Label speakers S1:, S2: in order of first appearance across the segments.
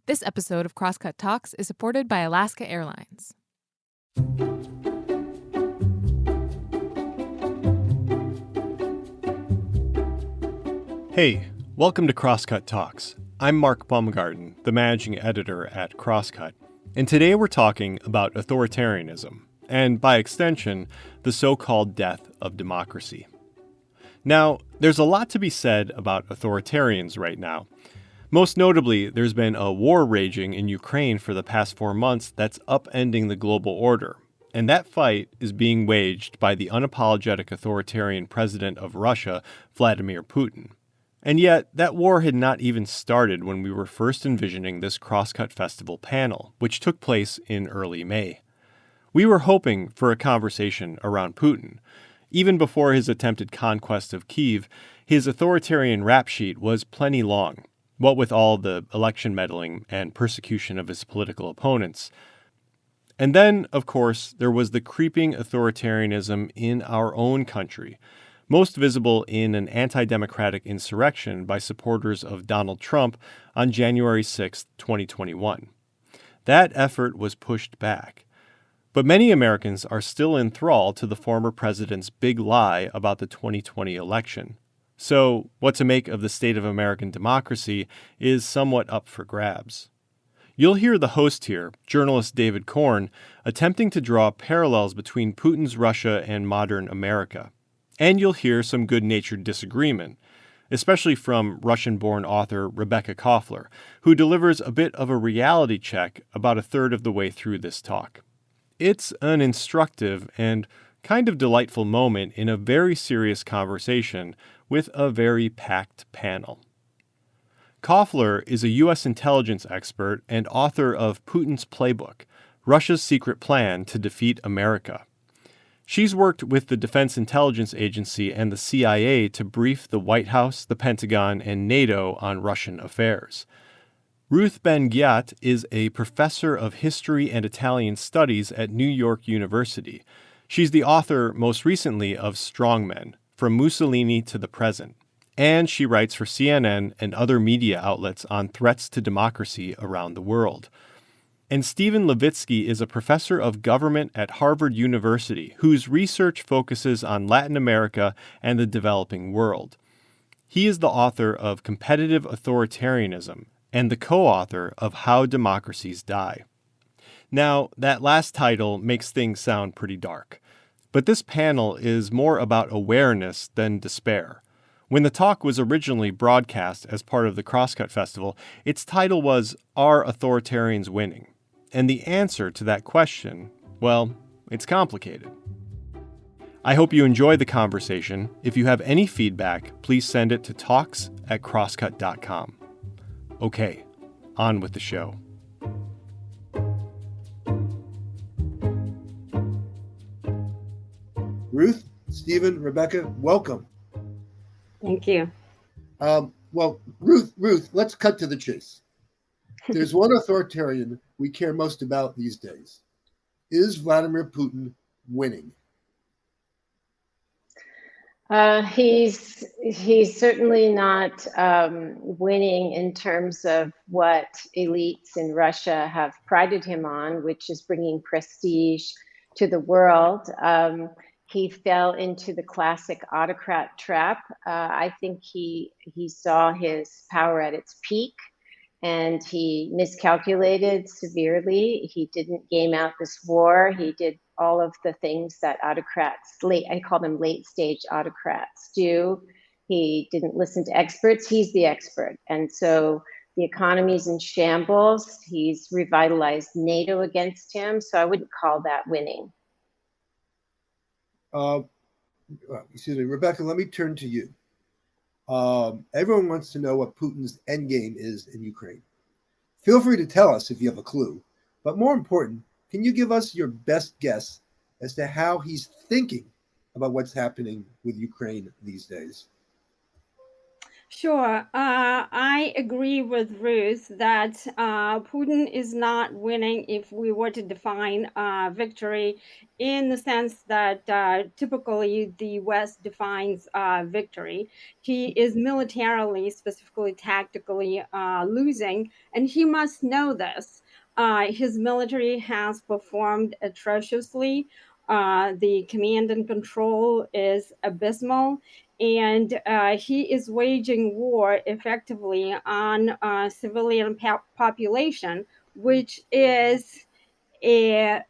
S1: This episode of Crosscut Talks is supported by Alaska Airlines.
S2: Hey, welcome to Crosscut Talks. I'm Mark Baumgarten, the managing editor at Crosscut, and today we're talking about authoritarianism, and by extension, the so-called death of democracy. Now, there's a lot to be said about authoritarians right now. Most notably, there's been a war raging in Ukraine for the past 4 months that's upending the global order. And that fight is being waged by the unapologetic authoritarian president of Russia, Vladimir Putin. And yet, that war had not even started when we were first envisioning this Crosscut Festival panel, which took place in early May. We were hoping for a conversation around Putin. Even before his attempted conquest of Kyiv, his authoritarian rap sheet was plenty long, what with all the election meddling and persecution of his political opponents. And then, of course, there was the creeping authoritarianism in our own country, most visible in an anti-democratic insurrection by supporters of Donald Trump on January 6, 2021. That effort was pushed back. But many Americans are still in thrall to the former president's big lie about the 2020 election. So, what to make of the state of American democracy is somewhat up for grabs. You'll hear the host here, journalist David Korn, attempting to draw parallels between Putin's Russia and modern America. And you'll hear some good-natured disagreement, especially from Russian-born author Rebekah Koffler, who delivers a bit of a reality check about a third of the way through this talk. It's an instructive and kind of delightful moment in a very serious conversation with a very packed panel. Koffler is a U.S. intelligence expert and author of Putin's Playbook, Russia's Secret Plan to Defeat America. She's worked with the Defense Intelligence Agency and the CIA to brief the White House, the Pentagon, and NATO on Russian affairs. Ruth Ben-Ghiat is a professor of history and Italian studies at New York University. She's the author, most recently, of Strongmen, From Mussolini to the Present, and she writes for CNN and other media outlets on threats to democracy around the world. And Steven Levitsky is a professor of government at Harvard University whose research focuses on Latin America and the developing world. He is the author of Competitive Authoritarianism and the co-author of How Democracies Die. Now, that last title makes things sound pretty dark, but this panel is more about awareness than despair. When the talk was originally broadcast as part of the Crosscut Festival, its title was Are Authoritarians Winning? And the answer to that question, well, it's complicated. I hope you enjoyed the conversation. If you have any feedback, please send it to talks@crosscut.com. Okay, on with the show.
S3: Ruth, Steven, Rebekah, welcome.
S4: Thank you.
S3: Well, Ruth, let's cut to the chase. There's one authoritarian we care most about these days. Is Vladimir Putin winning?
S4: He's certainly not winning in terms of what elites in Russia have prided him on, which is bringing prestige to the world. He fell into the classic autocrat trap. I think he saw his power at its peak, and he miscalculated severely. He didn't game out this war. He did all of the things that autocrats, I call them late stage autocrats, do. He didn't listen to experts. He's the expert. And so the economy's in shambles. He's revitalized NATO against him. So I wouldn't call that winning.
S3: Excuse me, Rebekah, let me turn to you. Everyone wants to know what Putin's endgame is in Ukraine. Feel free to tell us if you have a clue. But more important, can you give us your best guess as to how he's thinking about what's happening with Ukraine these days?
S5: Sure. I agree with Ruth that Putin is not winning if we were to define victory in the sense that typically the West defines victory. He is militarily, specifically tactically, losing, and he must know this. His military has performed atrociously. The command and control is abysmal, and he is waging war effectively on civilian population, which is a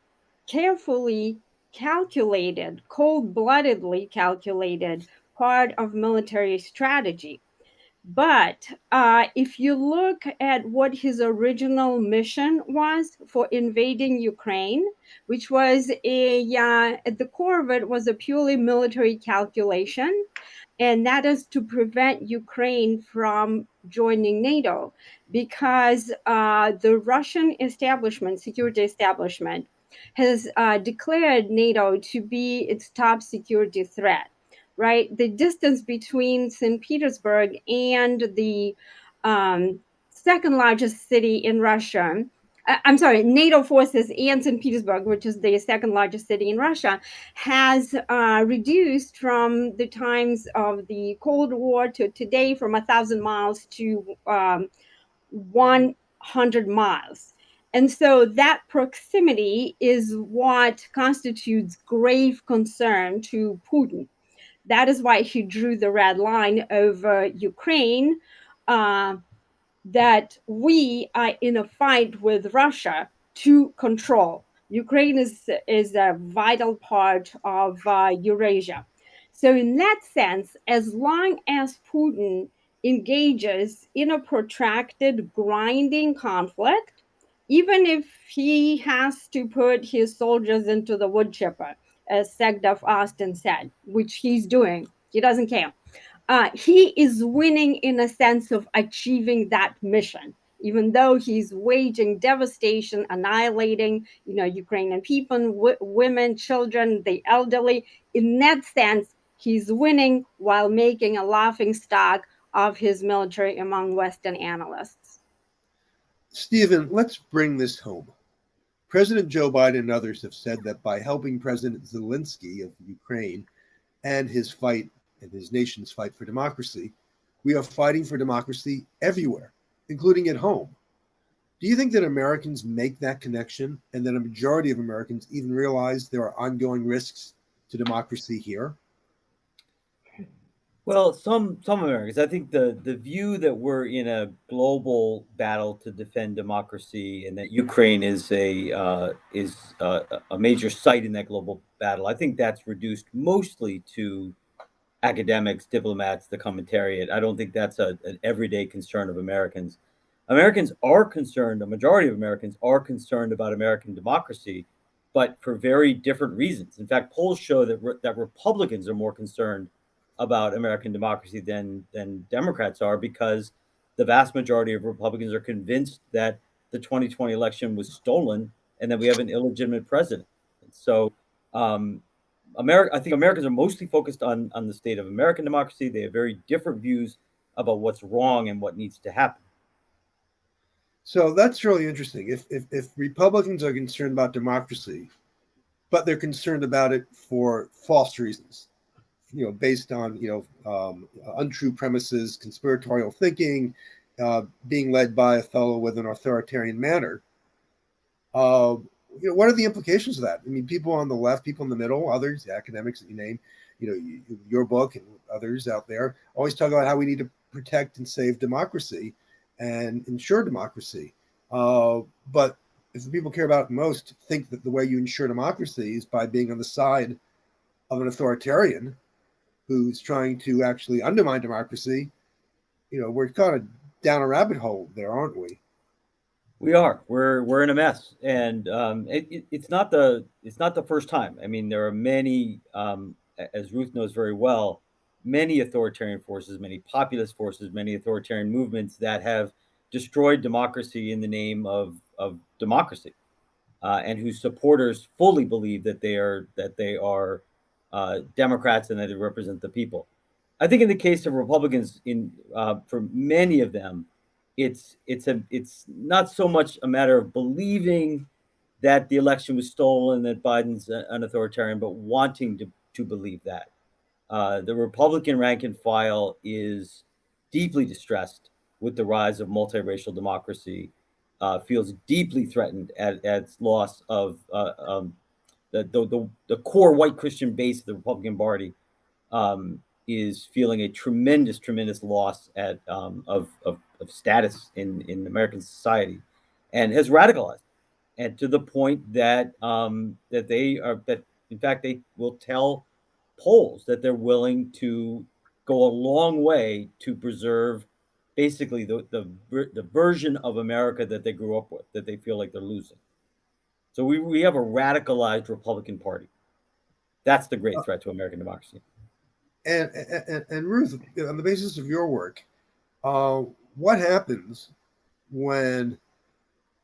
S5: carefully calculated, cold-bloodedly calculated part of military strategy. But if you look at what his original mission was for invading Ukraine, which was at the core of it was a purely military calculation, and that is to prevent Ukraine from joining NATO, because the Russian establishment, security establishment, has declared NATO to be its top security threat. Right, the distance between St. Petersburg and the second largest city in Russia. I'm sorry, NATO forces and St. Petersburg, which is the second largest city in Russia, has reduced from the times of the Cold War to today from 1,000 miles to 100 miles. And so that proximity is what constitutes grave concern to Putin. That is why he drew the red line over Ukraine, that we are in a fight with Russia to control. Ukraine is a vital part of Eurasia. So in that sense, as long as Putin engages in a protracted grinding conflict, even if he has to put his soldiers into the wood chipper, as Segdov Austin said, which he's doing, he doesn't care. He is winning in a sense of achieving that mission, even though he's waging devastation, annihilating, Ukrainian people, women, children, the elderly. In that sense, he's winning while making a laughing stock of his military among Western analysts.
S3: Steven, let's bring this home. President Joe Biden and others have said that by helping President Zelensky of Ukraine and his nation's fight for democracy, we are fighting for democracy everywhere, including at home. Do you think that Americans make that connection, and that a majority of Americans even realize there are ongoing risks to democracy here?
S6: Well, some Americans, I think the view that we're in a global battle to defend democracy and that Ukraine is a major site in that global battle, I think that's reduced mostly to academics, diplomats, the commentariat. I don't think that's an everyday concern of Americans. Americans are concerned, a majority of Americans are concerned about American democracy, but for very different reasons. In fact, polls show that Republicans are more concerned about American democracy than Democrats are, because the vast majority of Republicans are convinced that the 2020 election was stolen and that we have an illegitimate president. So I think Americans are mostly focused on the state of American democracy. They have very different views about what's wrong and what needs to happen.
S3: So that's really interesting. If Republicans are concerned about democracy, but they're concerned about it for false reasons, based on untrue premises, conspiratorial thinking, being led by a fellow with an authoritarian manner. What are the implications of that? I mean, people on the left, people in the middle, others, academics that you name, your book and others out there always talk about how we need to protect and save democracy and ensure democracy. But if the people care about it most think that the way you ensure democracy is by being on the side of an authoritarian who's trying to actually undermine democracy, we're kind of down a rabbit hole there, aren't we?
S6: We are. We're in a mess, and it's not the first time. I mean, there are many, as Ruth knows very well, many authoritarian forces, many populist forces, many authoritarian movements that have destroyed democracy in the name of democracy, and whose supporters fully believe that they are Democrats and that they represent the people. I think in the case of Republicans, for many of them, it's not so much a matter of believing that the election was stolen, that Biden's an authoritarian, but wanting to believe that. The Republican rank and file is deeply distressed with the rise of multiracial democracy, feels deeply threatened at its loss of the core white Christian base of the Republican Party. Is feeling a tremendous loss of status in American society, and has radicalized, and to the point that in fact they will tell polls that they're willing to go a long way to preserve basically the version of America that they grew up with, that they feel like they're losing. So we have a radicalized Republican Party. That's the great threat to American democracy.
S3: And Ruth, on the basis of your work, what happens when,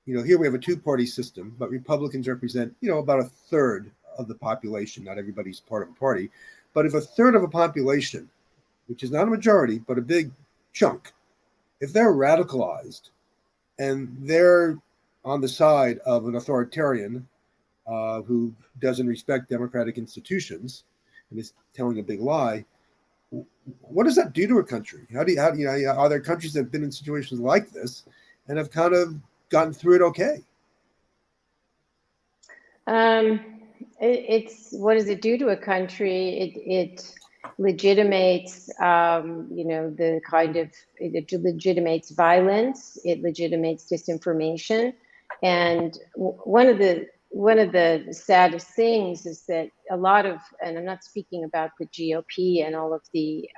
S3: here we have a two-party system, but Republicans represent, about a third of the population. Not everybody's part of a party, but if a third of a population, which is not a majority, but a big chunk, if they're radicalized and they're on the side of an authoritarian who doesn't respect democratic institutions and is telling a big lie, what does that do to a country? How do you are there countries that have been in situations like this and have kind of gotten through it okay?
S4: It's what does it do to a country? It legitimates, the kind of, it legitimates violence. It legitimates disinformation, and one of the saddest things is that a lot of, and I'm not speaking about the GOP and all of the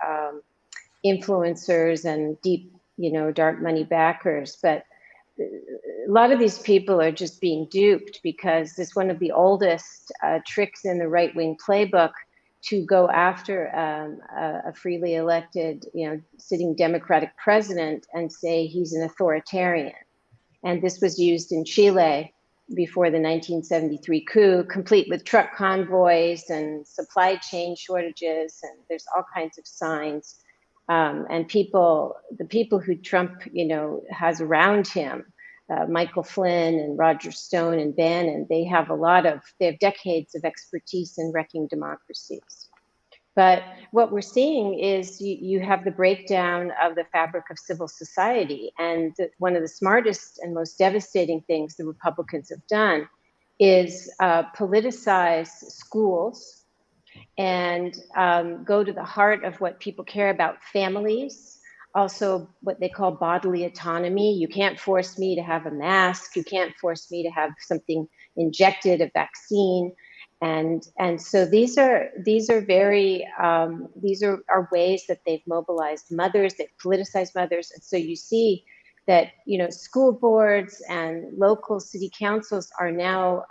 S4: influencers and deep, dark money backers, but a lot of these people are just being duped because it's one of the oldest tricks in the right-wing playbook to go after a freely elected, sitting Democratic president and say he's an authoritarian. And this was used in Chile before the 1973 coup, complete with truck convoys and supply chain shortages, and there's all kinds of signs. And the people who Trump, has around him, Michael Flynn and Roger Stone and Bannon, they have decades of expertise in wrecking democracies. But what we're seeing is you have the breakdown of the fabric of civil society. And one of the smartest and most devastating things the Republicans have done is politicize schools and go to the heart of what people care about: families, also what they call bodily autonomy. You can't force me to have a mask. You can't force me to have something injected, a vaccine. And so these are very these are ways that they've mobilized mothers, they've politicized mothers. And so you see that school boards and local city councils are now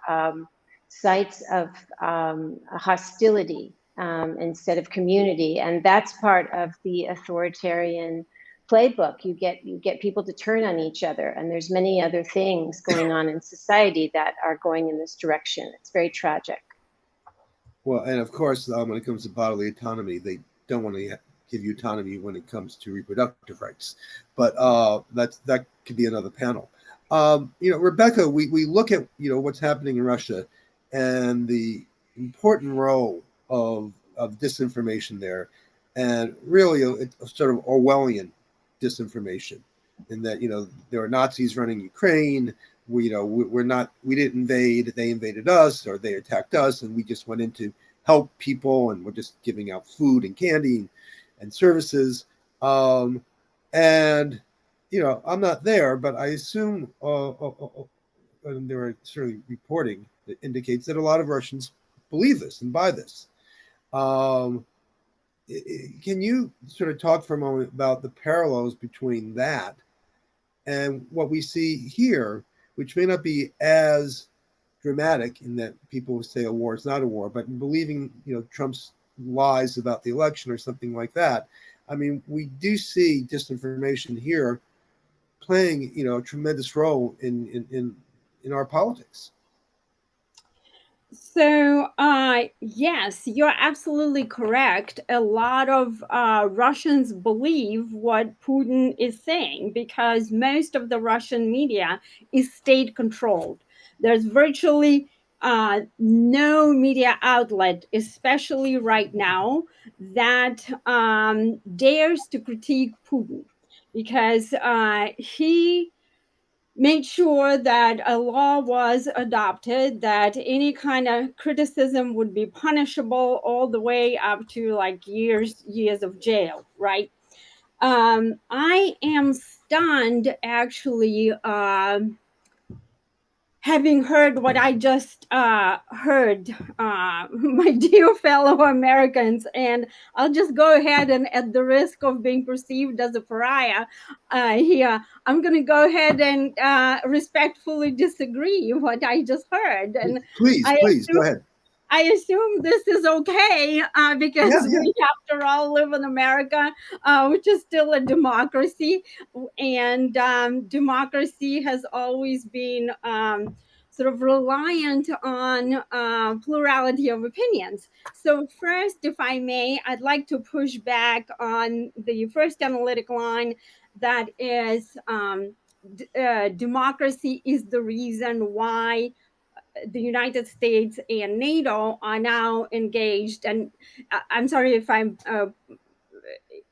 S4: sites of hostility instead of community, and that's part of the authoritarian playbook. You get people to turn on each other, and there's many other things going on in society that are going in this direction. It's very tragic.
S3: Well, and of course, when it comes to bodily autonomy, they don't want to give you autonomy when it comes to reproductive rights. But that could be another panel. Rebekah, we look at what's happening in Russia and the important role of disinformation there, and really a sort of Orwellian disinformation, in that there are Nazis running Ukraine. We didn't invade, they invaded us, or they attacked us, and we just went in to help people, and we're just giving out food and candy and services. I'm not there, but I assume and there are certainly reporting that indicates that a lot of Russians believe this and buy this. Can you sort of talk for a moment about the parallels between that and what we see here, which may not be as dramatic in that people say a war is not a war, but in believing, Trump's lies about the election or something like that? I mean, we do see disinformation here playing, a tremendous role in our politics.
S5: So, yes, you're absolutely correct. A lot of Russians believe what Putin is saying because most of the Russian media is state controlled. There's virtually no media outlet, especially right now, that dares to critique Putin because he made sure that a law was adopted that any kind of criticism would be punishable all the way up to like years of jail, right? I am stunned actually, having heard what I just heard, my dear fellow Americans, and I'll just go ahead and, at the risk of being perceived as a pariah here, I'm going to go ahead and respectfully disagree what I just heard. And
S3: Please, go ahead.
S5: I assume this is okay because
S3: Yeah.
S5: we, after all, live in America, which is still a democracy. And democracy has always been sort of reliant on plurality of opinions. So first, if I may, I'd like to push back on the first analytic line that is democracy is the reason why the United States and NATO are now engaged. And I'm sorry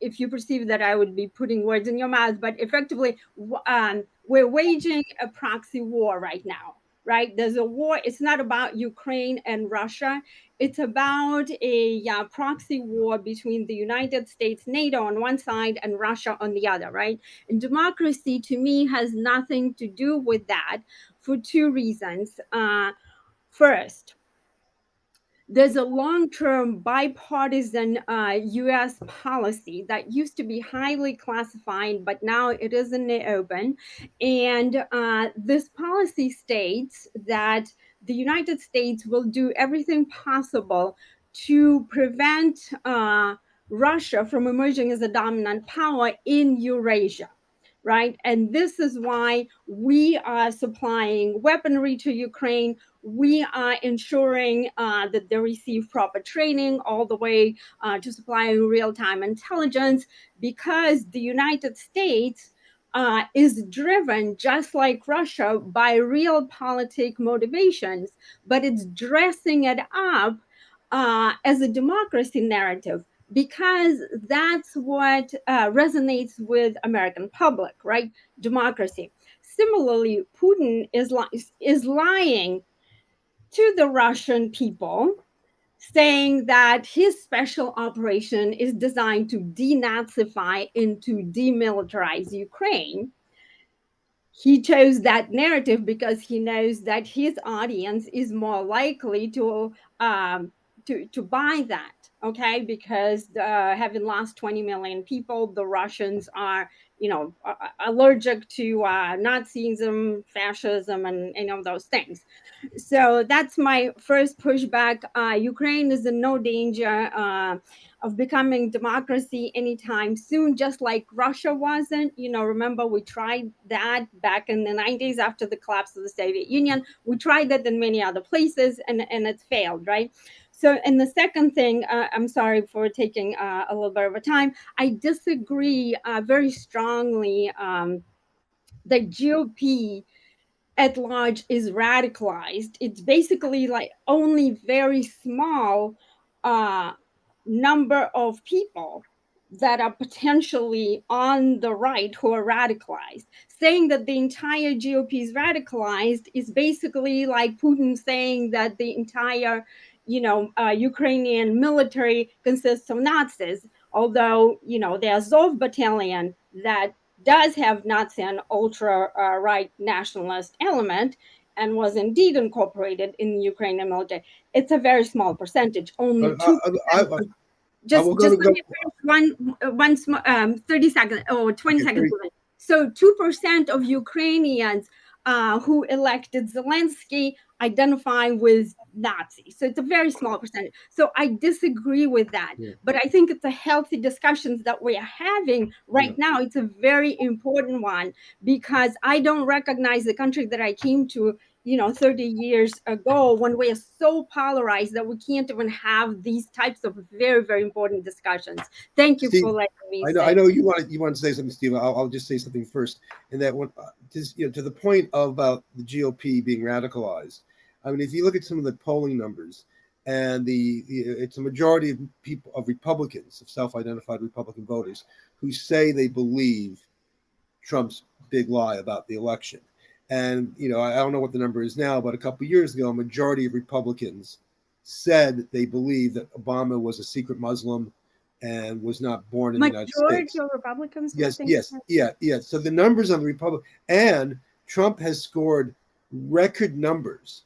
S5: if you perceive that I would be putting words in your mouth, but effectively, we're waging a proxy war right now, right? There's a war. It's not about Ukraine and Russia. It's about a proxy war between the United States, NATO on one side, and Russia on the other, right? And democracy, to me, has nothing to do with that for two reasons. First, there's a long-term bipartisan U.S. policy that used to be highly classified, but now it is in the open. And this policy states that the United States will do everything possible to prevent Russia from emerging as a dominant power in Eurasia. Right. And this is why we are supplying weaponry to Ukraine. We are ensuring that they receive proper training all the way to supplying real-time intelligence, because the United States is driven, just like Russia, by realpolitik motivations, but it's dressing it up as a democracy narrative, because that's what resonates with American public, right? Democracy. Similarly, Putin is lying to the Russian people, saying that his special operation is designed to denazify and to demilitarize Ukraine. He chose that narrative because he knows that his audience is more likely to buy that. Okay, because having lost 20 million people, the Russians are, allergic to Nazism, fascism, and those things. So that's my first pushback. Ukraine is in no danger of becoming democracy anytime soon, just like Russia wasn't. Remember, we tried that back in the 90s after the collapse of the Soviet Union. We tried that in many other places, and it's failed, right? So, and the second thing, I'm sorry for taking a little bit of a time, I disagree very strongly that GOP at large is radicalized. It's basically like only very small number of people that are potentially on the right who are radicalized. Saying that the entire GOP is radicalized is basically like Putin saying that the entire Ukrainian military consists of Nazis, although, the Azov battalion that does have Nazi and ultra-right nationalist element and was indeed incorporated in the Ukrainian military. It's a very small percentage, only 2%. Just let me finish 30 seconds or 20 seconds. So 2% of Ukrainians who elected Zelensky identify with Nazis. So it's a very small percentage. So I disagree with that. Yeah. But I think it's a healthy discussion that we are having right now. It's a very important one, because I don't recognize the country that I came to 30 years ago, when we are so polarized that we can't even have these types of very, very important discussions. Thank you
S3: Steve,
S5: for letting me
S3: I
S5: say.
S3: know you want to say something, Steve. I'll just say something first. And that one, to the point about the GOP being radicalized. I mean, if you look at some of the polling numbers, and it's a majority of people, of Republicans, of self-identified Republican voters, who say they believe Trump's big lie about the election. And I don't know what the number is now, but a couple of years ago, a majority of Republicans said they believed that Obama was a secret Muslim and was not born in the United States.
S5: Majority of Republicans?
S3: Yes. So the numbers on the Republican, and Trump has scored record numbers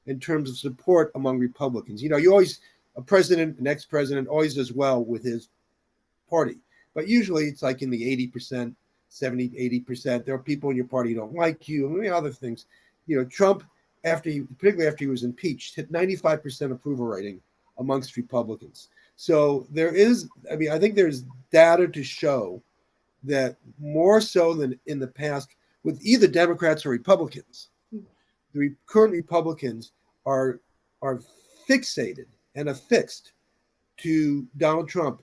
S3: in terms of support among Republicans. You always, a president, an ex-president always does well with his party, but usually it's like in the 80%, 70, 80%. There are people in your party who don't like you, and many other things. Trump, particularly after he was impeached, hit 95% approval rating amongst Republicans. So there is, I think there's data to show that more so than in the past with either Democrats or Republicans, the current Republicans are fixated and affixed to Donald Trump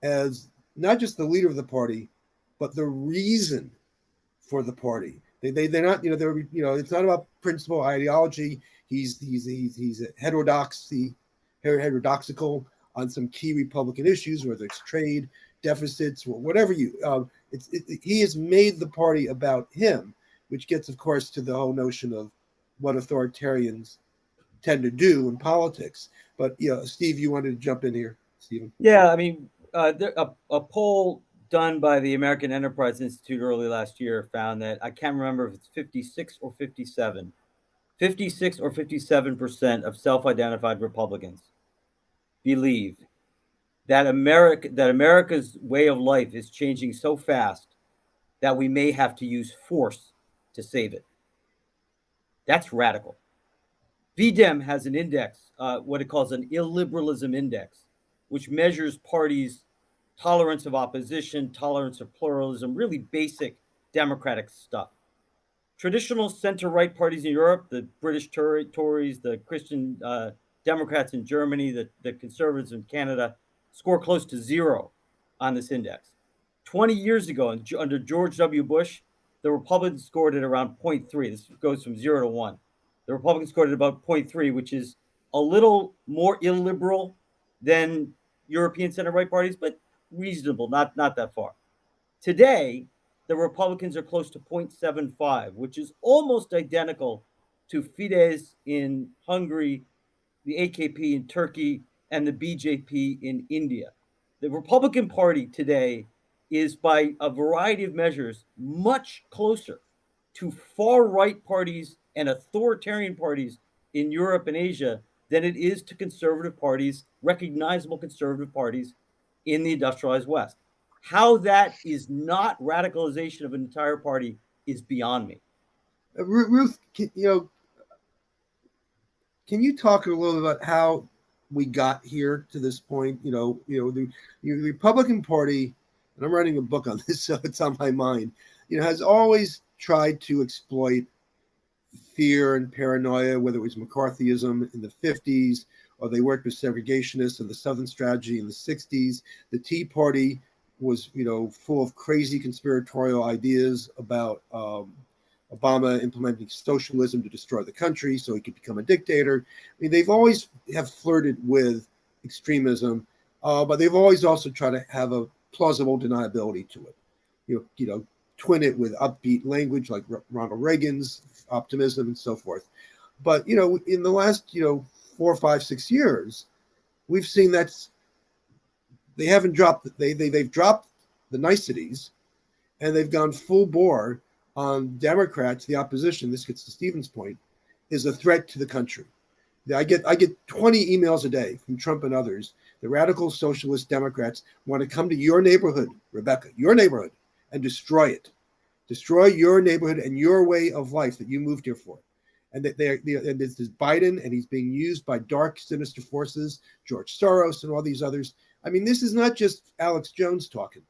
S3: as not just the leader of the party, but the reason for the party. They're not, it's not about principle, ideology. He's heterodoxical on some key Republican issues, whether it's trade, deficits, or whatever he has made the party about him, which gets, of course, to the whole notion of what authoritarians tend to do in politics. But Steve, you wanted to jump in here, Stephen?
S6: Yeah, a poll done by the American Enterprise Institute early last year found that, I can't remember if it's 56 or 57% of self-identified Republicans believe that America's way of life is changing so fast that we may have to use force to save it. That's radical. VDEM has an index, what it calls an illiberalism index, which measures parties' tolerance of opposition, tolerance of pluralism, really basic democratic stuff. Traditional center-right parties in Europe, the British Tories, the Christian Democrats in Germany, the conservatives in Canada, score close to 0 on this index. 20 years ago, under George W. Bush, the Republicans scored at around 0.3. This goes from 0 to 1. The Republicans scored at about 0.3, which is a little more illiberal than European center-right parties, but reasonable, not that far. Today, the Republicans are close to 0.75, which is almost identical to Fidesz in Hungary, the AKP in Turkey, and the BJP in India. The Republican Party today is, by a variety of measures, much closer to far-right parties and authoritarian parties in Europe and Asia than it is to conservative parties, recognizable conservative parties in the industrialized West. How that is not radicalization of an entire party is beyond me.
S3: Ruth, can you talk a little about how we got here to this point? The Republican Party, and I'm writing a book on this, so it's on my mind, has always tried to exploit fear and paranoia, whether it was McCarthyism in the 50s, or they worked with segregationists in the Southern Strategy in the 60s. The Tea Party was, full of crazy conspiratorial ideas about Obama implementing socialism to destroy the country so he could become a dictator. They've always have flirted with extremism, but they've always also tried to have a plausible deniability to it. Twin it with upbeat language like Ronald Reagan's optimism and so forth. But, in the last, 4, 5, 6 years, we've seen they've dropped the niceties, and they've gone full bore on Democrats. The opposition, this gets to Stephen's point, is a threat to the country. I get 20 emails a day from Trump and others. The radical socialist Democrats want to come to your neighborhood, Rebekah, your neighborhood, and destroy it. Destroy your neighborhood and your way of life that you moved here for. And that and this is Biden, and he's being used by dark, sinister forces, George Soros and all these others. This is not just Alex Jones talking.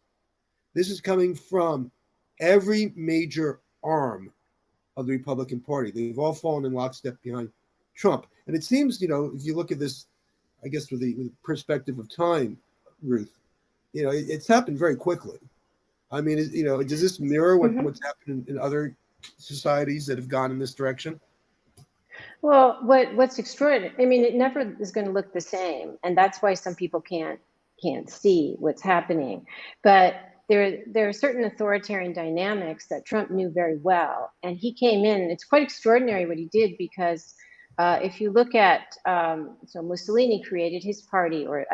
S3: This is coming from every major arm of the Republican Party. They've all fallen in lockstep behind Trump. And it seems, if you look at this, I guess with the perspective of time, Ruth, it's happened very quickly. I mean, does this mirror what's happened in other societies that have gone in this direction?
S4: Well, what's extraordinary, I mean, it never is going to look the same. And that's why some people can't see what's happening. But there are certain authoritarian dynamics that Trump knew very well. And he came in, it's quite extraordinary what he did, because if you look at, so Mussolini created his party, or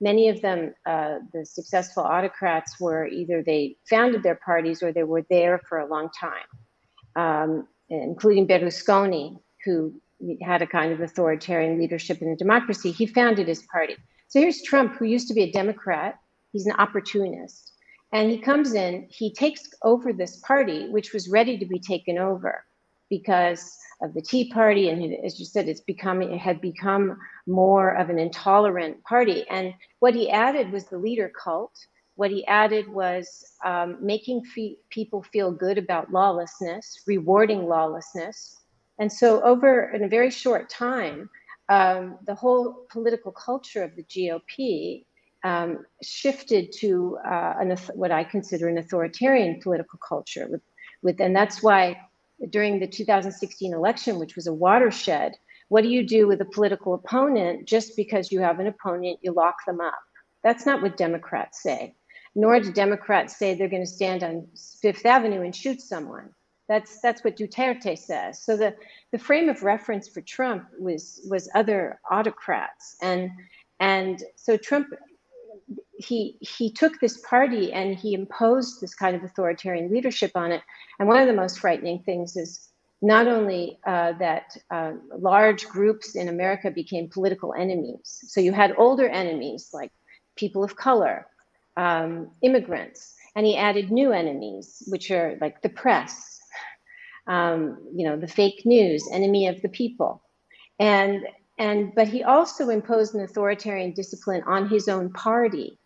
S4: many of them, the successful autocrats were either they founded their parties or they were there for a long time, including Berlusconi, who had a kind of authoritarian leadership in a democracy. He founded his party. So here's Trump, who used to be a Democrat. He's an opportunist. And he comes in, he takes over this party, which was ready to be taken over because of the Tea Party. And as you said, it had become more of an intolerant party. And what he added was the leader cult. What he added was making people feel good about lawlessness, rewarding lawlessness. And so in a very short time, the whole political culture of the GOP shifted to what I consider an authoritarian political culture. And that's why during the 2016 election, which was a watershed, what do you do with a political opponent? Just because you have an opponent, you lock them up. That's not what Democrats say. Nor do Democrats say they're going to stand on Fifth Avenue and shoot someone. That's what Duterte says. So the frame of reference for Trump was other autocrats, and so Trump he took this party and he imposed this kind of authoritarian leadership on it. And one of the most frightening things is not only that large groups in America became political enemies. So you had older enemies like people of color, immigrants, and he added new enemies, which are like the press. The fake news, enemy of the people. But he also imposed an authoritarian discipline on his own party,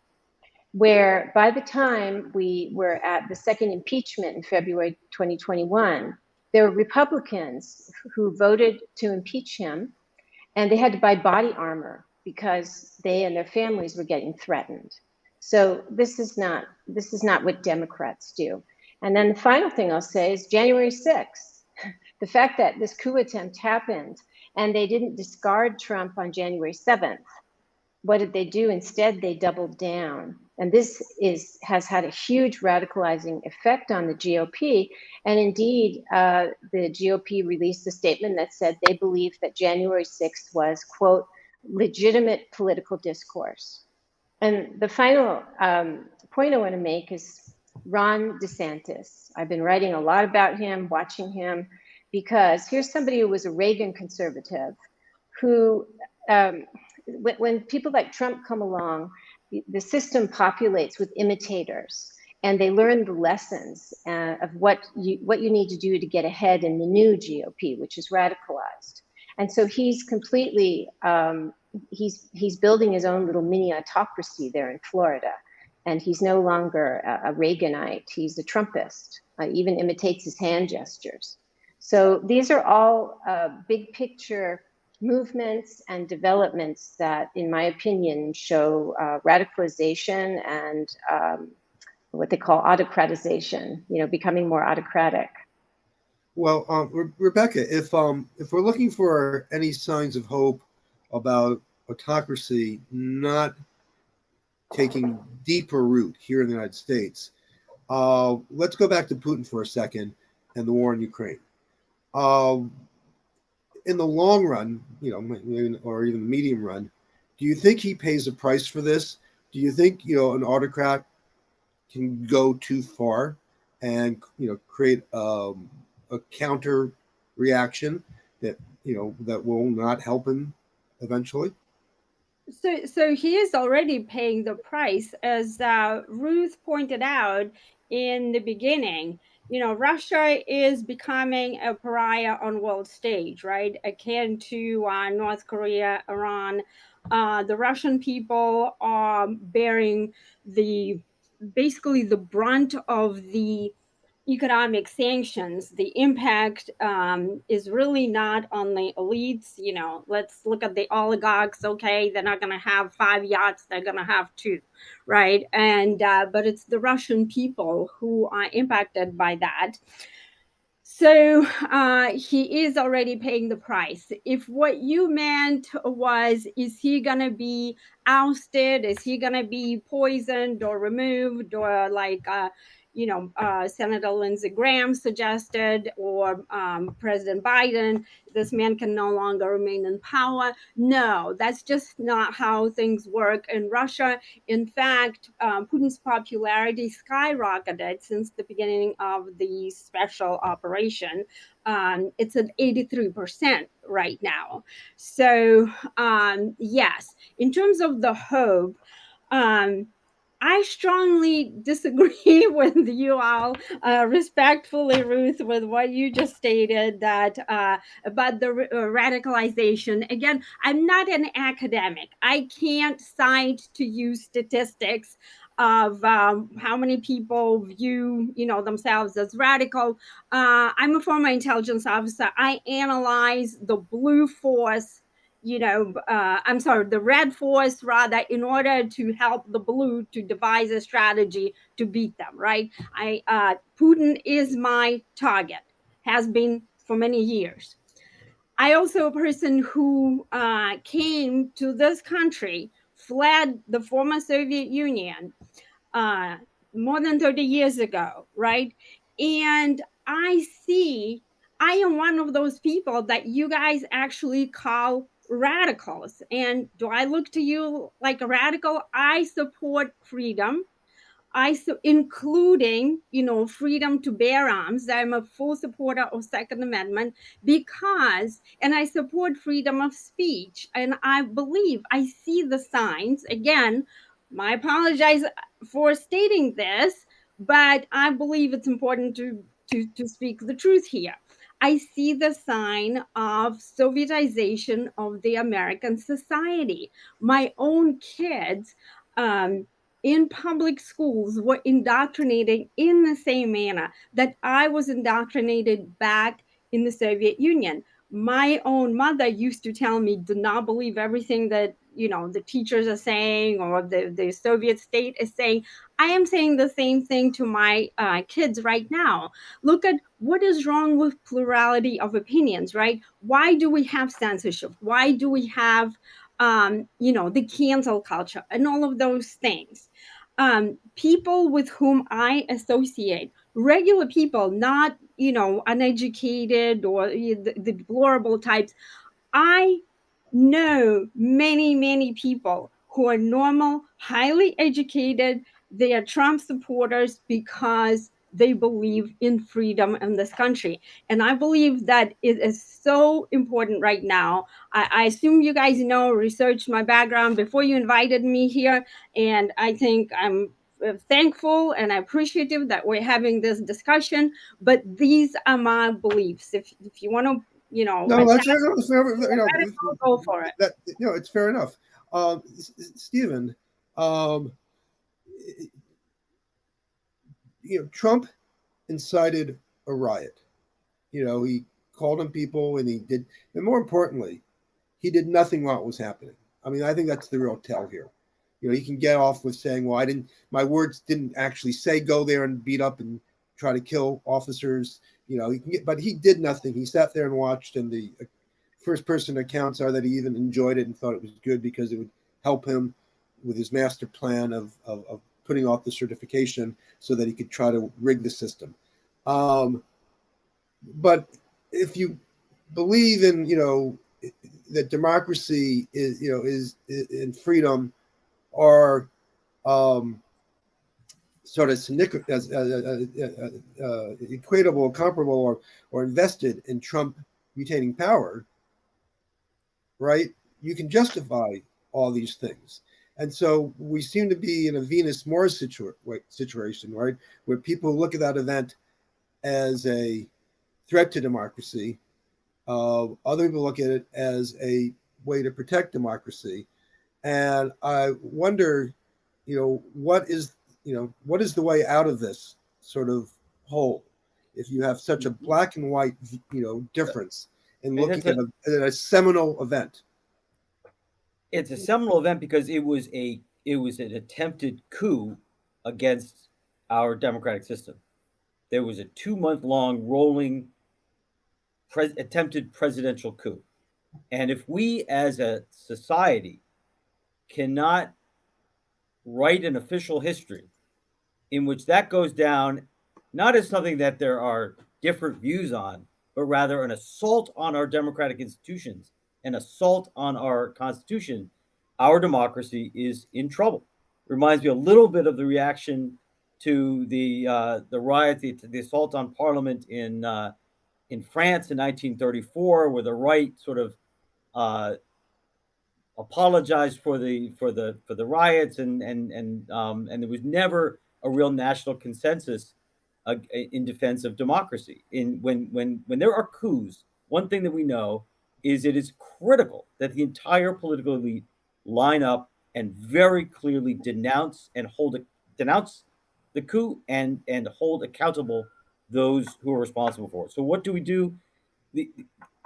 S4: where by the time we were at the second impeachment in February 2021, there were Republicans who voted to impeach him, and they had to buy body armor because they and their families were getting threatened. So this is not what Democrats do. And then the final thing I'll say is January 6th, the fact that this coup attempt happened and they didn't discard Trump on January 7th. What did they do? Instead, they doubled down. And this has had a huge radicalizing effect on the GOP. And indeed, the GOP released a statement that said they believe that January 6th was, quote, legitimate political discourse. And the final point I want to make is Ron DeSantis. I've been writing a lot about him, watching him, because here's somebody who was a Reagan conservative who, when people like Trump come along, the system populates with imitators, and they learn the lessons of what you need to do to get ahead in the new GOP, which is radicalized. And so he's completely, he's building his own little mini autocracy there in Florida. And he's no longer a Reaganite, he's a Trumpist, even imitates his hand gestures. So these are all big picture movements and developments that, in my opinion, show radicalization and what they call autocratization, becoming more autocratic.
S3: Well, Rebekah, if we're looking for any signs of hope about autocracy not taking deeper root here in the United States, let's go back to Putin for a second and the war in Ukraine. In the long run, or even the medium run, do you think he pays a price for this? Do you think, an autocrat can go too far and, create a counter reaction that will not help him eventually?
S5: So he is already paying the price, as Ruth pointed out in the beginning. Russia is becoming a pariah on world stage, right? Akin to North Korea, Iran. The Russian people are bearing basically the brunt of the economic sanctions, the impact is really not on the elites. Let's look at the oligarchs. Okay, they're not going to have 5 yachts; they're going to have 2, right? And but it's the Russian people who are impacted by that. So he is already paying the price. If what you meant was, is he going to be ousted? Is he going to be poisoned or removed, or like, Senator Lindsey Graham suggested, or President Biden, this man can no longer remain in power? No, that's just not how things work in Russia. In fact, Putin's popularity skyrocketed since the beginning of the special operation. It's at 83% right now. So, yes, in terms of the hope, I strongly disagree with you all, respectfully, Ruth, with what you just stated, that about the radicalization. Again, I'm not an academic. I can't cite to you statistics of how many people view, themselves as radical. I'm a former intelligence officer. I analyze the blue force, the red force, rather, in order to help the blue to devise a strategy to beat them, right? Putin is my target, has been for many years. I also a person who came to this country, fled the former Soviet Union more than 30 years ago, right? And I am one of those people that you guys actually call radicals. And do I look to you like a radical? I support freedom. Including, freedom to bear arms. I'm a full supporter of Second Amendment and I support freedom of speech. And I believe I see the signs. Again, I apologize for stating this, but I believe it's important to speak the truth here. I see the sign of Sovietization of the American society. My own kids, in public schools, were indoctrinated in the same manner that I was indoctrinated back in the Soviet Union. My own mother used to tell me, do not believe everything that the teachers are saying or the Soviet state is saying. I am saying the same thing to my kids right now. Look at what is wrong with plurality of opinions, right? Why do we have censorship? Why do we have the cancel culture and all of those things? People with whom I associate, regular people, not, uneducated or the deplorable types. I know many, many people who are normal, highly educated. They are Trump supporters because they believe in freedom in this country. And I believe that it is so important right now. I assume you guys researched my background before you invited me here. And I think I'm thankful and appreciative that we're having this discussion. But these are my beliefs. If you want to,
S3: no, that's fair,
S5: go for it.
S3: It's fair enough. Steven, Trump incited a riot. He called on people, and more importantly, he did nothing while it was happening. I mean, I think that's the real tell here. He can get off with saying, well, my words didn't actually say go there and beat up and try to kill officers. But he did nothing. He sat there and watched, and the first-person accounts are that he even enjoyed it and thought it was good because it would help him with his master plan of putting off the certification so that he could try to rig the system. But if you believe in, that democracy is in freedom are sort of equatable, comparable, or invested in Trump retaining power, right? You can justify all these things. And so we seem to be in a Venus-Mars situation, right? Where people look at that event as a threat to democracy. Other people look at it as a way to protect democracy. And I wonder, what is the way out of this sort of hole? if you have such a black and white, difference in looking at a seminal event?
S6: It's a seminal event because it was an attempted coup against our democratic system. There was a 2-month-long rolling attempted presidential coup. And if we as a society cannot write an official history in which that goes down not as something that there are different views on, but rather an assault on our democratic institutions, an assault on our Constitution, our democracy is in trouble. Reminds me a little bit of the reaction to the riot, the assault on Parliament in France in 1934, where the right sort of apologized for the riots, and there was never a real national consensus in defense of democracy. When there are coups, one thing that we know is it is critical that the entire political elite line up and very clearly denounce the coup and hold accountable those who are responsible for it. So what do we do?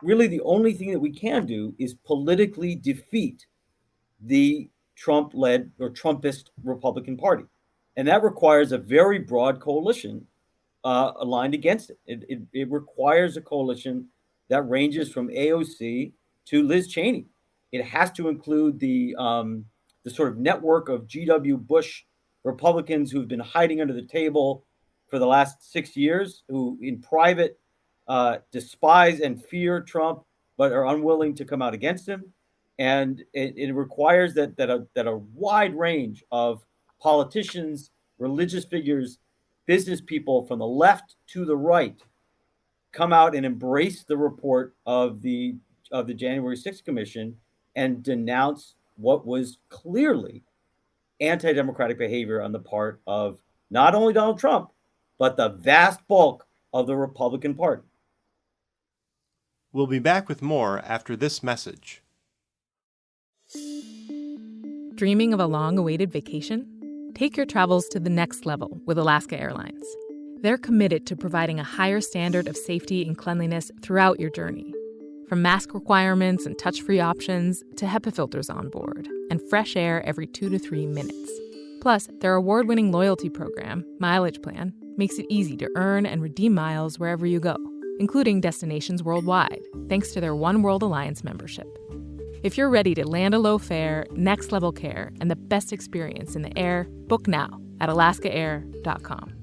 S6: Really, the only thing that we can do is politically defeat the Trump-led or Trumpist Republican Party. And that requires a very broad coalition aligned against it. It requires a coalition that ranges from AOC to Liz Cheney. It has to include the sort of network of G.W. Bush Republicans who've been hiding under the table for the last 6 years, who in private despise and fear Trump, but are unwilling to come out against him. And it requires that a wide range of politicians, religious figures, business people from the left to the right come out and embrace the report of the January 6th Commission and denounce what was clearly anti-democratic behavior on the part of not only Donald Trump, but the vast bulk of the Republican Party.
S2: We'll be back with more after this message.
S1: Dreaming of a long-awaited vacation? Take your travels to the next level with Alaska Airlines. They're committed to providing a higher standard of safety and cleanliness throughout your journey. From mask requirements and touch-free options to HEPA filters on board and fresh air every 2 to 3 minutes. Plus, their award-winning loyalty program, Mileage Plan, makes it easy to earn and redeem miles wherever you go, including destinations worldwide, thanks to their One World Alliance membership. If you're ready to land a low fare, next-level care, and the best experience in the air, book now at alaskaair.com.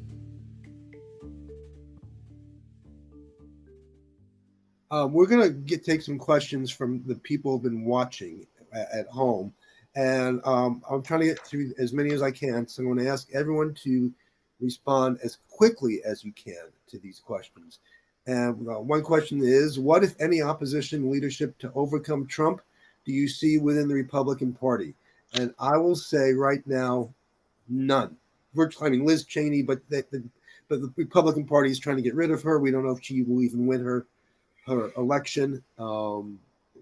S3: We're going to take some questions from the people who've been watching at home. And I'm trying to get through as many as I can. So I'm going to ask everyone to respond as quickly as you can to these questions. And one question is, what, if any, opposition leadership to overcome Trump do you see within the Republican Party? And I will say right now, none. Virtually, I mean, Liz Cheney, but the Republican Party is trying to get rid of her. We don't know if she will even win her election.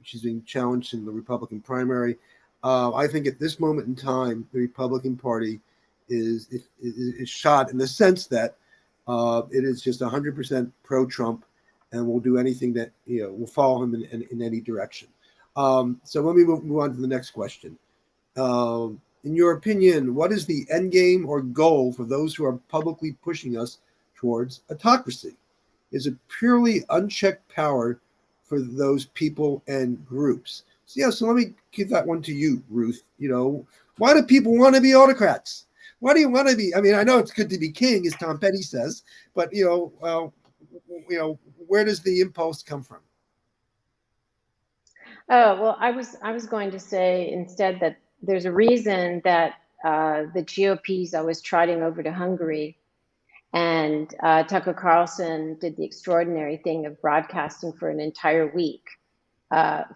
S3: She's being challenged in the Republican primary. I think at this moment in time, the Republican Party is shot in the sense that it is just 100% pro-Trump and will do anything that will follow him in any direction. So let me move on to the next question. In your opinion, what is the end game or goal for those who are publicly pushing us towards autocracy? Is it purely unchecked power for those people and groups? So let me give that one to you, Ruth. Why do people want to be autocrats? Why do you want to be? I mean, I know it's good to be king, as Tom Petty says, but where does the impulse come from?
S4: Oh, well, I was going to say instead that there's a reason that the GOP is always trotting over to Hungary, and Tucker Carlson did the extraordinary thing of broadcasting for an entire week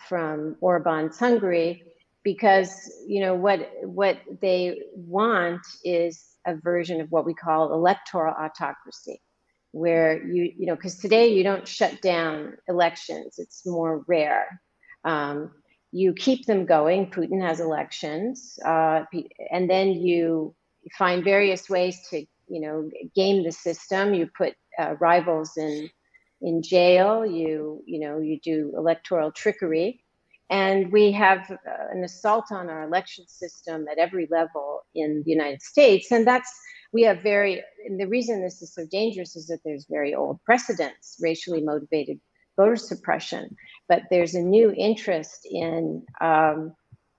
S4: from Orban's Hungary, because what they want is a version of what we call electoral autocracy, where because today you don't shut down elections; it's more rare. You keep them going. Putin has elections, and then you find various ways to game the system. You put rivals in jail. You do electoral trickery. And we have an assault on our election system at every level in the United States. And and the reason this is so dangerous is that there's very old precedents, racially motivated voter suppression. But there's a new interest in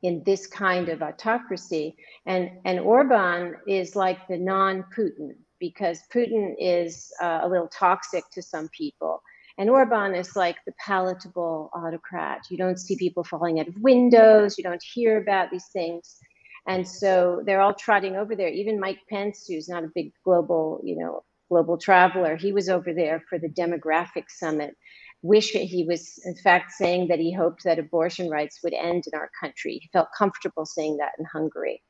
S4: this kind of autocracy. And Orban is like the non-Putin, because Putin is a little toxic to some people. And Orban is like the palatable autocrat. You don't see people falling out of windows. You don't hear about these things. And so they're all trotting over there. Even Mike Pence, who's not a big global traveler, he was over there for the demographic summit. He was in fact saying that he hoped that abortion rights would end in our country. He felt comfortable saying that in Hungary.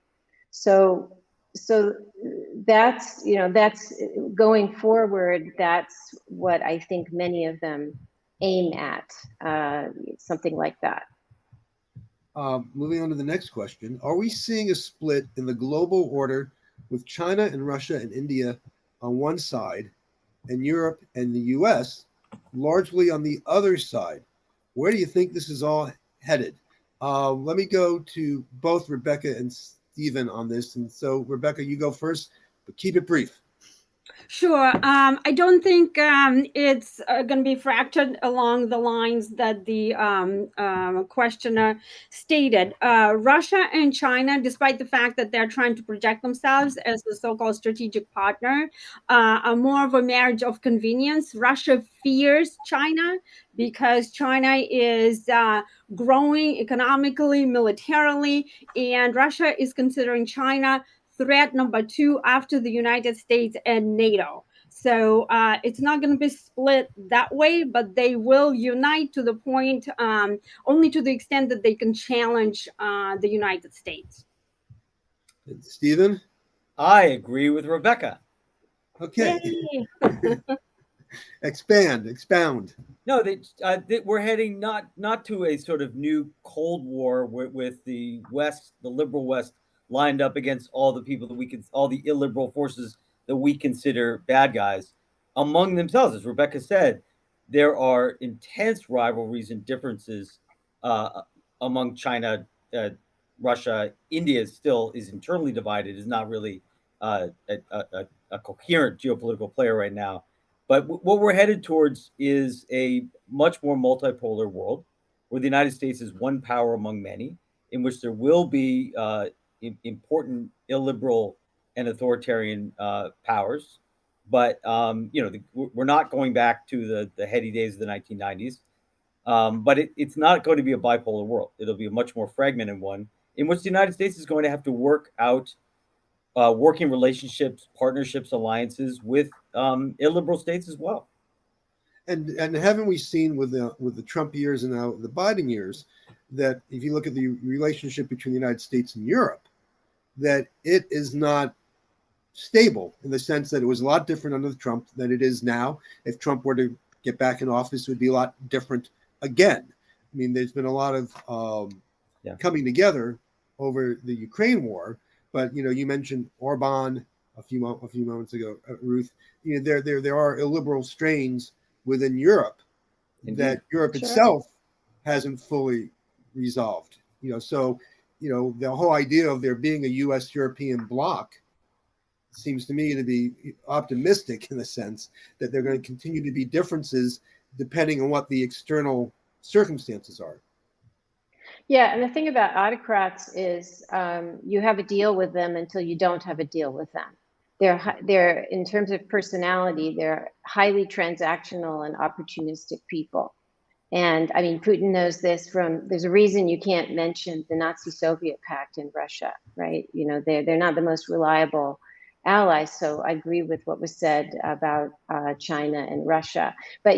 S4: So that's going forward. That's what I think many of them aim at, something like that.
S3: Moving on to the next question. Are we seeing a split in the global order with China and Russia and India on one side and Europe and the US largely on the other side? Where do you think this is all headed? Let me go to both Rebekah and Steven on this. And so, Rebekah, you go first, but keep it brief.
S5: Sure. I don't think it's going to be fractured along the lines that the questioner stated. Russia and China, despite the fact that they're trying to project themselves as the so-called strategic partner, are more of a marriage of convenience. Russia fears China because China is growing economically, militarily, and Russia is considering China threat number 2 after the United States and NATO. So it's not going to be split that way, but they will unite to the point, only to the extent that they can challenge the United States.
S3: Steven?
S6: I agree with Rebekah.
S3: Okay. Expound.
S6: No, we're heading not to a sort of new Cold War with the West, the liberal West, lined up against all the people that all the illiberal forces that we consider bad guys among themselves. As Rebekah said, there are intense rivalries and differences among China, Russia. India is internally divided, is not really a coherent geopolitical player right now. But what we're headed towards is a much more multipolar world where the United States is one power among many, in which there will be important illiberal and authoritarian powers, but we're not going back to the heady days of the 1990s. But it's not going to be a bipolar world. It'll be a much more fragmented one, in which the United States is going to have to work out working relationships, partnerships, alliances with illiberal states as well.
S3: And haven't we seen with the Trump years and now the Biden years that if you look at the relationship between the United States and Europe, that it is not stable in the sense that it was a lot different under Trump than it is now. If Trump were to get back in office, it would be a lot different again. I mean, there's been a lot of coming together over the Ukraine war, but you mentioned Orban a few moments ago, Ruth. There are illiberal strains within Europe that Europe itself hasn't fully resolved. So the whole idea of there being a U.S.-European bloc seems to me to be optimistic in the sense that they're going to continue to be differences depending on what the external circumstances are.
S4: Yeah, and the thing about autocrats is you have a deal with them until you don't have a deal with them. They're in terms of personality, they're highly transactional and opportunistic people. And I mean, Putin knows this there's a reason you can't mention the Nazi-Soviet pact in Russia, right? They're not the most reliable allies. So I agree with what was said about China and Russia. But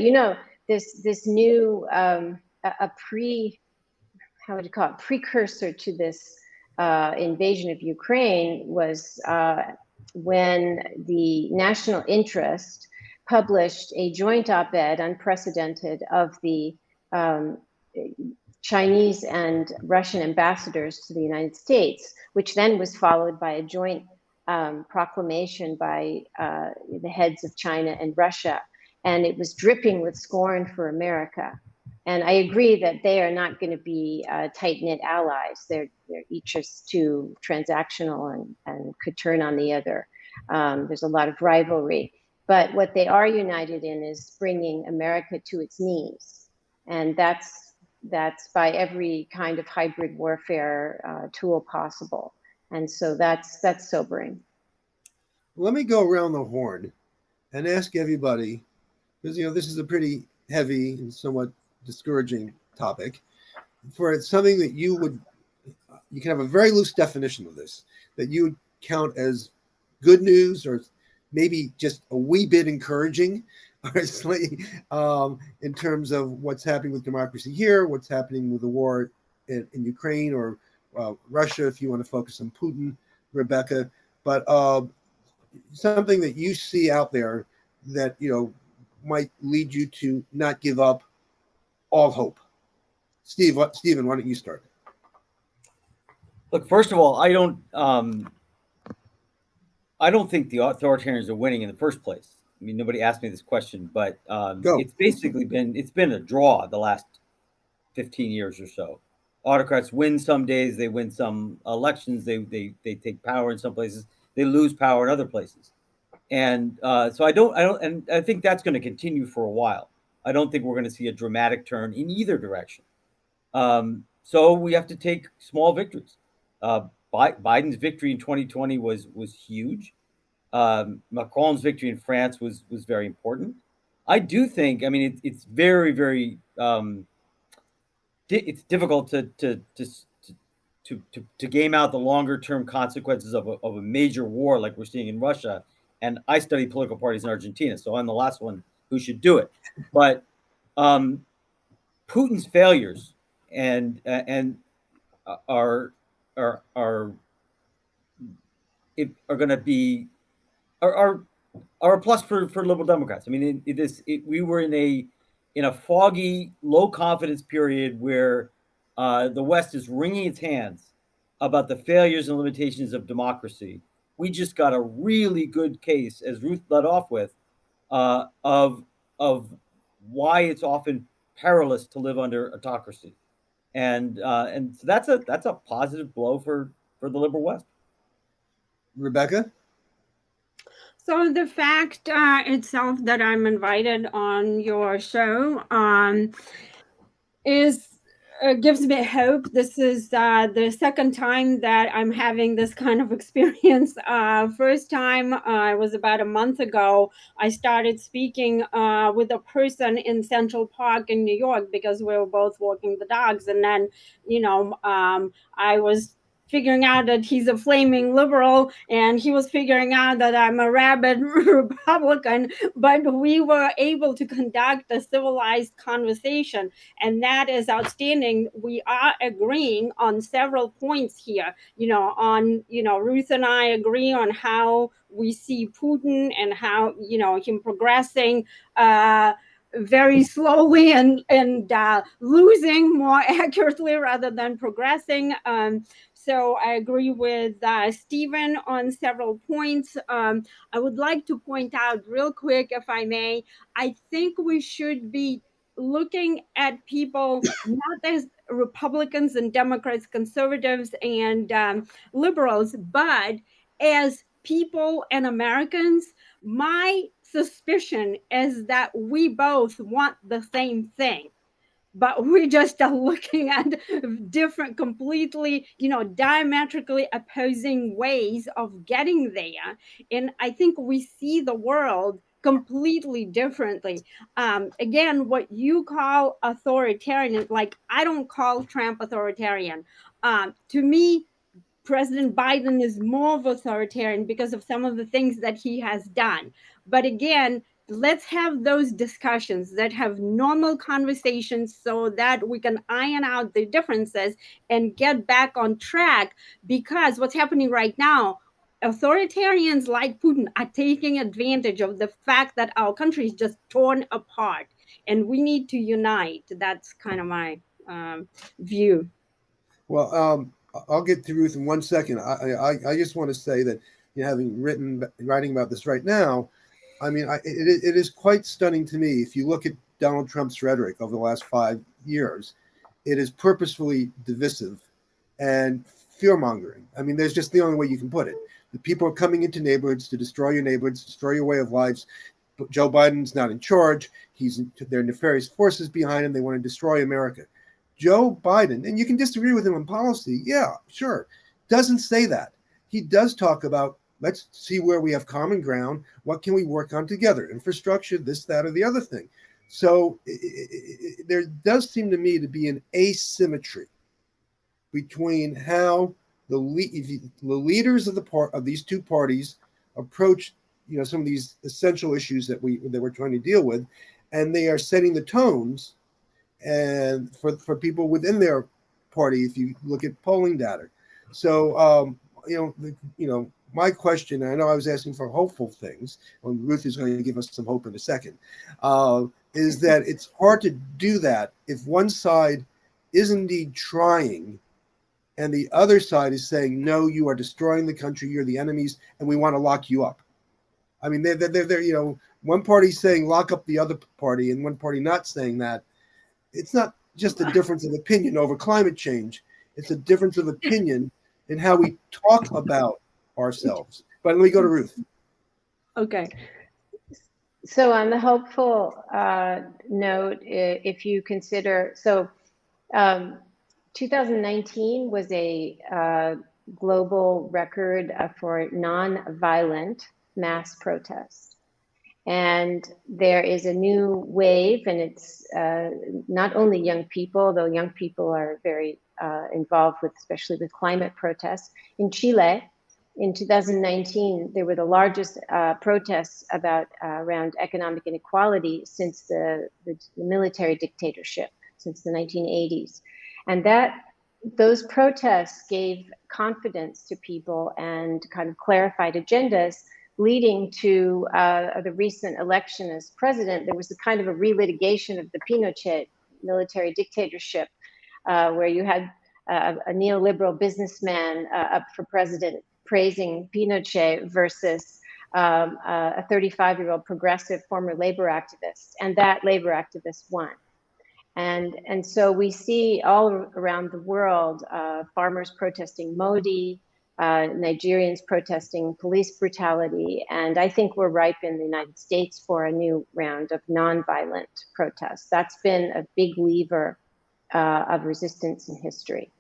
S4: this new precursor to this invasion of Ukraine was when the National Interest published a joint op-ed, unprecedented, of the Chinese and Russian ambassadors to the United States, which then was followed by a joint proclamation by the heads of China and Russia, and it was dripping with scorn for America. And I agree that they are not going to be tight-knit allies. They're each just too transactional and could turn on the other. There's a lot of rivalry. But what they are united in is bringing America to its knees. And that's by every kind of hybrid warfare tool possible. And so that's sobering.
S3: Let me go around the horn and ask everybody, because this is a pretty heavy and somewhat discouraging topic, for something that you can have a very loose definition of this, that you would count as good news, or maybe just a wee bit encouraging, in terms of what's happening with democracy here, what's happening with the war in Ukraine, or Russia, if you want to focus on Putin, Rebekah, but something that you see out there that might lead you to not give up all hope. Steven, why don't you start?
S6: Look, first of all, I don't think the authoritarians are winning in the first place. I mean, nobody asked me this question, but it's basically been a draw the last 15 years or so. Autocrats win some days, they win some elections, they take power in some places, they lose power in other places. And so I think that's going to continue for a while. I don't think we're going to see a dramatic turn in either direction. So we have to take small victories. Biden's victory in 2020 was huge. Macron's victory in France was very important. I do think, I mean, it's very, very, it's difficult to game out the longer term consequences of a major war like we're seeing in Russia. And I study political parties in Argentina, so I'm the last one who should do it. But Putin's failures and are going to be are a plus for liberal Democrats. I mean, we were in a foggy, low confidence period where the West is wringing its hands about the failures and limitations of democracy. We just got a really good case, as Ruth led off with, of why it's often perilous to live under autocracy, and so that's a positive blow for the liberal West.
S3: Rebekah?
S5: So the fact itself that I'm invited on your show gives me hope. This is the second time that I'm having this kind of experience. First time was about a month ago. I started speaking with a person in Central Park in New York because we were both walking the dogs. And then, I was figuring out that he's a flaming liberal, and he was figuring out that I'm a rabid Republican, but we were able to conduct a civilized conversation, and that is outstanding. We are agreeing on several points here, Ruth and I agree on how we see Putin and how, him progressing very slowly and losing more accurately rather than progressing. So I agree with Steven on several points. I would like to point out real quick, if I may, I think we should be looking at people not as Republicans and Democrats, conservatives and liberals, but as people and Americans. My suspicion is that we both want the same thing, but we just are looking at different, completely, diametrically opposing ways of getting there. And I think we see the world completely differently. Again, what you call authoritarian, like I don't call Trump authoritarian. To me, President Biden is more of authoritarian because of some of the things that he has done. But again, let's have those discussions, that have normal conversations so that we can iron out the differences and get back on track. Because what's happening right now, authoritarians like Putin are taking advantage of the fact that our country is just torn apart and we need to unite. That's kind of my view.
S3: Well, I'll get to Ruth in 1 second. I just want to say that having writing about this right now, I mean, it is quite stunning to me. If you look at Donald Trump's rhetoric over the last 5 years, it is purposefully divisive and fear-mongering. I mean, there's just the only way you can put it. The people are coming into neighborhoods to destroy your neighborhoods, destroy your way of lives. But Joe Biden's not in charge. There are nefarious forces behind him. They want to destroy America. Joe Biden, and you can disagree with him on policy, yeah, sure, doesn't say that. He does talk about, let's see where we have common ground. What can we work on together? Infrastructure, this, that, or the other thing. So there does seem to me to be an asymmetry between how the leaders of these two parties approach, some of these essential issues that we're trying to deal with, and they are setting the tones, and for people within their party, if you look at polling data. So my question, I know I was asking for hopeful things, and Ruth is going to give us some hope in a second, is that it's hard to do that if one side is indeed trying and the other side is saying, no, you are destroying the country, you're the enemies, and we want to lock you up. I mean, they're one party saying lock up the other party and one party not saying that. It's not just a difference of opinion over climate change. It's a difference of opinion in how we talk about ourselves. But let me go to Ruth.
S5: Okay.
S4: So on the hopeful note, if you consider, 2019 was a global record for non-violent mass protest. And there is a new wave, and it's not only young people, though young people are very involved with, especially with climate protests. In Chile, in 2019, there were the largest protests around economic inequality since the military dictatorship, since the 1980s. And those protests gave confidence to people and kind of clarified agendas, leading to the recent election as president. There was a kind of a relitigation of the Pinochet military dictatorship, where you had a neoliberal businessman up for president praising Pinochet versus a 35-year-old progressive former labor activist, and that labor activist won. And so we see all around the world farmers protesting Modi, Nigerians protesting police brutality, and I think we're ripe in the United States for a new round of nonviolent protests. That's been a big lever of resistance in history.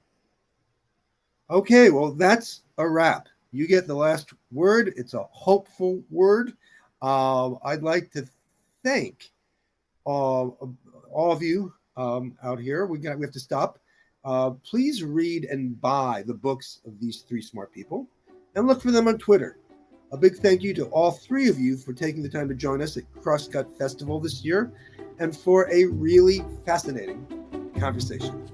S3: Okay, well, that's a wrap. You get the last word. It's a hopeful word. I'd like to thank all of you out here. We have to stop. Please read and buy the books of these three smart people and look for them on Twitter. A big thank you to all three of you for taking the time to join us at Crosscut Festival this year and for a really fascinating conversation.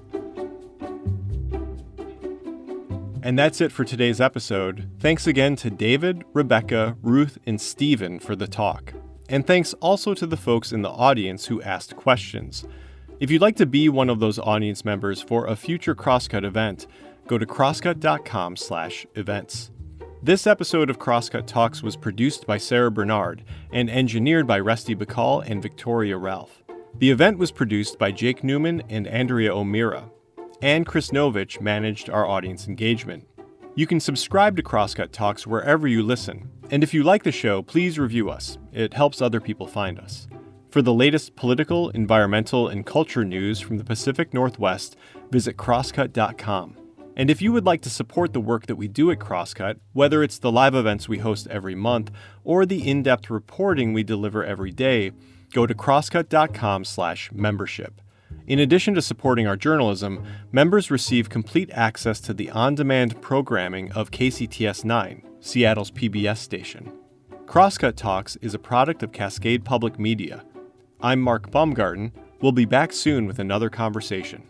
S2: And that's it for today's episode. Thanks again to David, Rebekah, Ruth, and Steven for the talk. And thanks also to the folks in the audience who asked questions. If you'd like to be one of those audience members for a future Crosscut event, go to crosscut.com/events. This episode of Crosscut Talks was produced by Sarah Bernard and engineered by Rusty Bacall and Victoria Ralph. The event was produced by Jake Newman and Andrea O'Meara. And Chris Novich managed our audience engagement. You can subscribe to Crosscut Talks wherever you listen. And if you like the show, please review us. It helps other people find us. For the latest political, environmental, and culture news from the Pacific Northwest, visit crosscut.com. And if you would like to support the work that we do at Crosscut, whether it's the live events we host every month or the in-depth reporting we deliver every day, go to crosscut.com/membership. In addition to supporting our journalism, members receive complete access to the on-demand programming of KCTS-9, Seattle's PBS station. Crosscut Talks is a product of Cascade Public Media. I'm Mark Baumgarten. We'll be back soon with another conversation.